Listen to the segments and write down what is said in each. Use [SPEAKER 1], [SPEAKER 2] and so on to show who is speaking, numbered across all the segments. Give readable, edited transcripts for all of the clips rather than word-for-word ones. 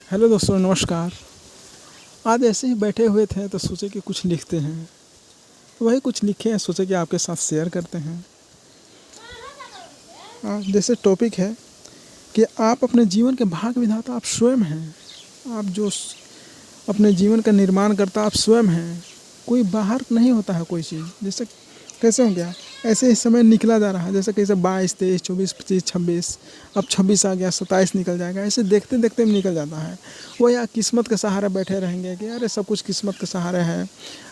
[SPEAKER 1] Hello दोस्तों, नमस्कार। आज ऐसे ही बैठे हुए थे तो सोचे कि कुछ लिखते हैं। तो वही कुछ लिखे हैं, सोचे कि आपके साथ शेयर करते हैं। जैसे टॉपिक है कि आप अपने जीवन के भाग विधाता आप स्वयं हैं। आप जो अपने जीवन का निर्माण करता आप स्वयं हैं। कोई बाहर नहीं होता है कोई चीज़। जैसे कैसे हो गया, ऐसे ही समय निकला जा रहा है। जैसे कैसे 22, 23, 24, 25, 26, अब 26 आ गया, 27 निकल जाएगा। ऐसे देखते देखते में निकल जाता है। वो या किस्मत के सहारे बैठे रहेंगे कि अरे सब कुछ किस्मत के सहारे है,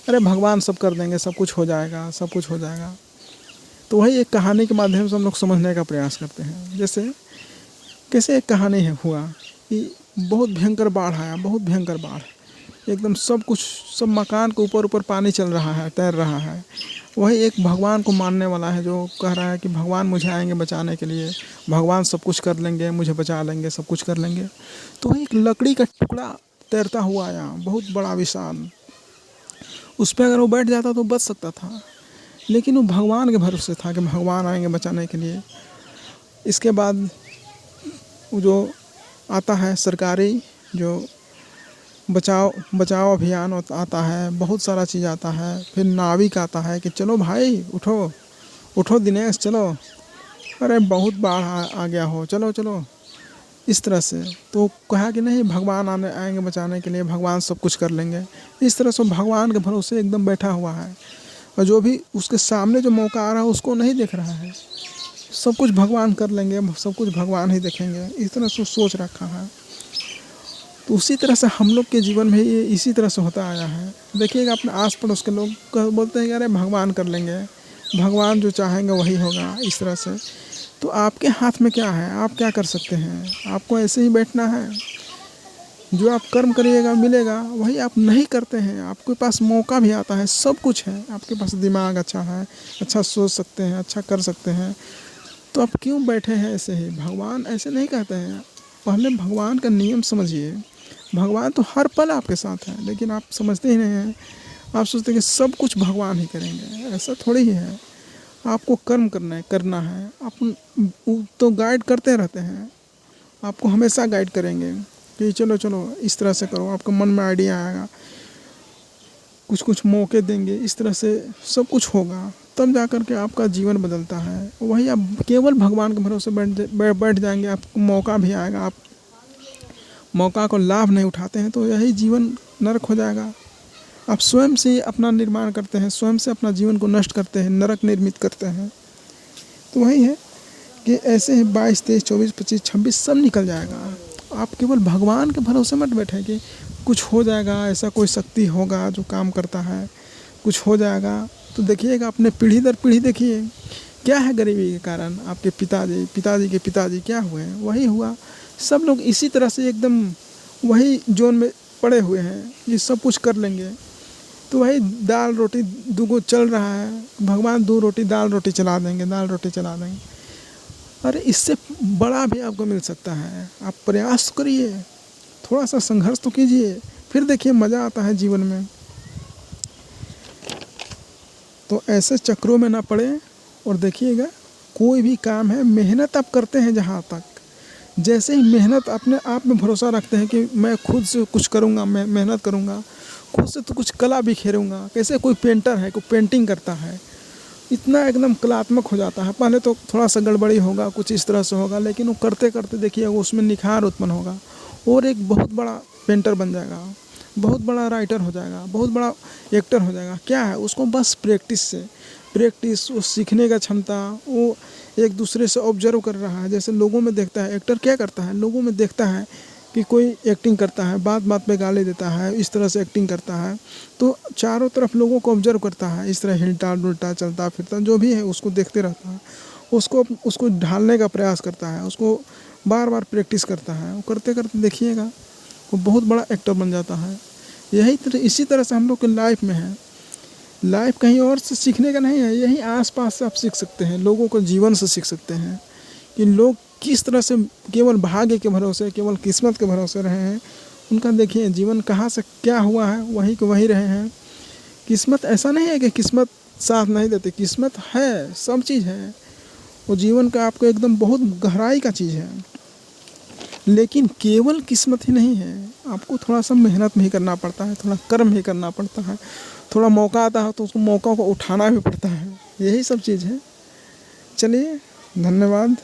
[SPEAKER 1] अरे भगवान सब कर देंगे, सब कुछ हो जाएगा, सब कुछ हो जाएगा। तो वही एक कहानी के माध्यम से हम लोग समझने का प्रयास करते हैं। जैसे कैसे एक कहानी है हुआ कि बहुत भयंकर बाढ़ आया, बहुत भयंकर बाढ़। एकदम सब कुछ, सब मकान के ऊपर ऊपर पानी चल रहा है, तैर रहा है। वही एक भगवान को मानने वाला है जो कह रहा है कि भगवान मुझे आएंगे बचाने के लिए, भगवान सब कुछ कर लेंगे, मुझे बचा लेंगे, सब कुछ कर लेंगे। तो वही एक लकड़ी का टुकड़ा तैरता हुआ आया, बहुत बड़ा विशाल। उस पर अगर वो बैठ जाता तो बच सकता था, लेकिन वो भगवान के भरोसे था कि भगवान आएंगे बचाने के लिए। इसके बाद वो जो आता है सरकारी जो बचाव बचाव अभियान आता है, बहुत सारा चीज़ आता है। फिर नाविक आता है कि चलो भाई उठो उठो दिनेश, चलो, अरे बहुत बाढ़ आ गया हो, चलो चलो, इस तरह से। तो कहा कि नहीं, भगवान आएंगे बचाने के लिए, भगवान सब कुछ कर लेंगे। इस तरह से भगवान के भरोसे एकदम बैठा हुआ है, और जो भी उसके सामने जो मौका आ रहा है उसको नहीं देख रहा है। सब कुछ भगवान कर लेंगे, सब कुछ भगवान ही देखेंगे, इस तरह से सोच रखा है। तो उसी तरह से हम लोग के जीवन में ये इसी तरह से होता आया है। देखिएगा अपने आस पड़ोस के लोग बोलते हैं कि अरे भगवान कर लेंगे, भगवान जो चाहेंगे वही होगा, इस तरह से। तो आपके हाथ में क्या है, आप क्या कर सकते हैं? आपको ऐसे ही बैठना है। जो आप कर्म करिएगा मिलेगा, वही आप नहीं करते हैं। आपके पास मौका भी आता है, सब कुछ है, आपके पास दिमाग अच्छा है, अच्छा सोच सकते हैं, अच्छा कर सकते हैं। तो आप क्यों बैठे हैं ऐसे ही? भगवान ऐसे नहीं कहते हैं। पहले भगवान का नियम समझिए। भगवान तो हर पल आपके साथ है, लेकिन आप समझते ही नहीं हैं। आप सोचते हैं कि सब कुछ भगवान ही करेंगे, ऐसा थोड़ी ही है। आपको कर्म करना है। आप तो गाइड करते रहते हैं, आपको हमेशा गाइड करेंगे कि चलो चलो इस तरह से करो। आपके मन में आइडिया आएगा, कुछ कुछ मौके देंगे, इस तरह से सब कुछ होगा। तब जा कर के आपका जीवन बदलता है। वही आप केवल भगवान के भरोसे बैठ जाएंगे, आपको मौका भी आएगा, आप मौका को लाभ नहीं उठाते हैं तो यही जीवन नरक हो जाएगा। आप स्वयं से अपना निर्माण करते हैं, स्वयं से अपना जीवन को नष्ट करते हैं, नरक निर्मित करते हैं। तो वही है कि ऐसे ही 22, 23, 24, 25, 26 सब निकल जाएगा। आप केवल भगवान के भरोसे मत बैठे कि कुछ हो जाएगा, ऐसा कोई शक्ति होगा जो काम करता है, कुछ हो जाएगा। तो देखिएगा अपने पीढ़ी दर पीढ़ी देखिए क्या है गरीबी के कारण। आपके पिताजी के पिताजी क्या हुए, वही हुआ। सब लोग इसी तरह से एकदम वही जोन में पड़े हुए हैं, ये सब कुछ कर लेंगे। तो वही दाल रोटी दूगो चल रहा है, भगवान 2 रोटी दाल रोटी चला देंगे, दाल रोटी चला देंगे। अरे इससे बड़ा भी आपको मिल सकता है। आप प्रयास करिए, थोड़ा सा संघर्ष तो कीजिए, फिर देखिए मज़ा आता है जीवन में। तो ऐसे चक्रों में ना पड़े। और देखिएगा कोई भी काम है, मेहनत आप करते हैं जहाँ तक, जैसे ही मेहनत अपने आप में भरोसा रखते हैं कि मैं खुद से कुछ करूँगा, मैं मेहनत करूँगा, खुद से तो कुछ कला बिखेरूँगा। कैसे कोई पेंटर है, कोई पेंटिंग करता है, इतना एकदम कलात्मक हो जाता है। पहले तो थोड़ा सा गड़बड़ी होगा, कुछ इस तरह से होगा, लेकिन वो करते करते देखिए उसमें निखार उत्पन्न होगा और एक बहुत बड़ा पेंटर बन जाएगा, बहुत बड़ा राइटर हो जाएगा, बहुत बड़ा एक्टर हो जाएगा। क्या है, उसको बस प्रैक्टिस, वो सीखने का क्षमता, वो एक दूसरे से ऑब्जर्व कर रहा है। जैसे लोगों में देखता है, एक्टर क्या करता है, लोगों में देखता है कि कोई एक्टिंग करता है, बात बात पे गाली देता है, इस तरह से एक्टिंग करता है, तो चारों तरफ लोगों को ऑब्जर्व करता है, इस तरह हिलता डुलता चलता फिरता जो भी है उसको देखते रहता है, उसको ढालने का प्रयास करता है, उसको बार बार प्रैक्टिस करता है। वो करते करते देखिएगा वो बहुत बड़ा एक्टर बन जाता है। इसी तरह से हम लोग के लाइफ में है। लाइफ कहीं और से सीखने का नहीं है, यही आसपास से आप सीख सकते हैं, लोगों को जीवन से सीख सकते हैं कि लोग किस तरह से केवल भाग्य के भरोसे, केवल किस्मत के भरोसे रहे हैं। उनका देखिए जीवन कहाँ से क्या हुआ है, वहीं के वहीं रहे हैं। किस्मत ऐसा नहीं है कि किस्मत साथ नहीं देती, किस्मत है, सब चीज़ है। वो जीवन का आपको एकदम बहुत गहराई का चीज़ है। लेकिन केवल किस्मत ही नहीं है, आपको थोड़ा सा मेहनत भी करना पड़ता है, थोड़ा कर्म भी करना पड़ता है, थोड़ा मौका आता है तो उसको मौका को उठाना भी पड़ता है, यही सब चीज़ है। चलिए, धन्यवाद।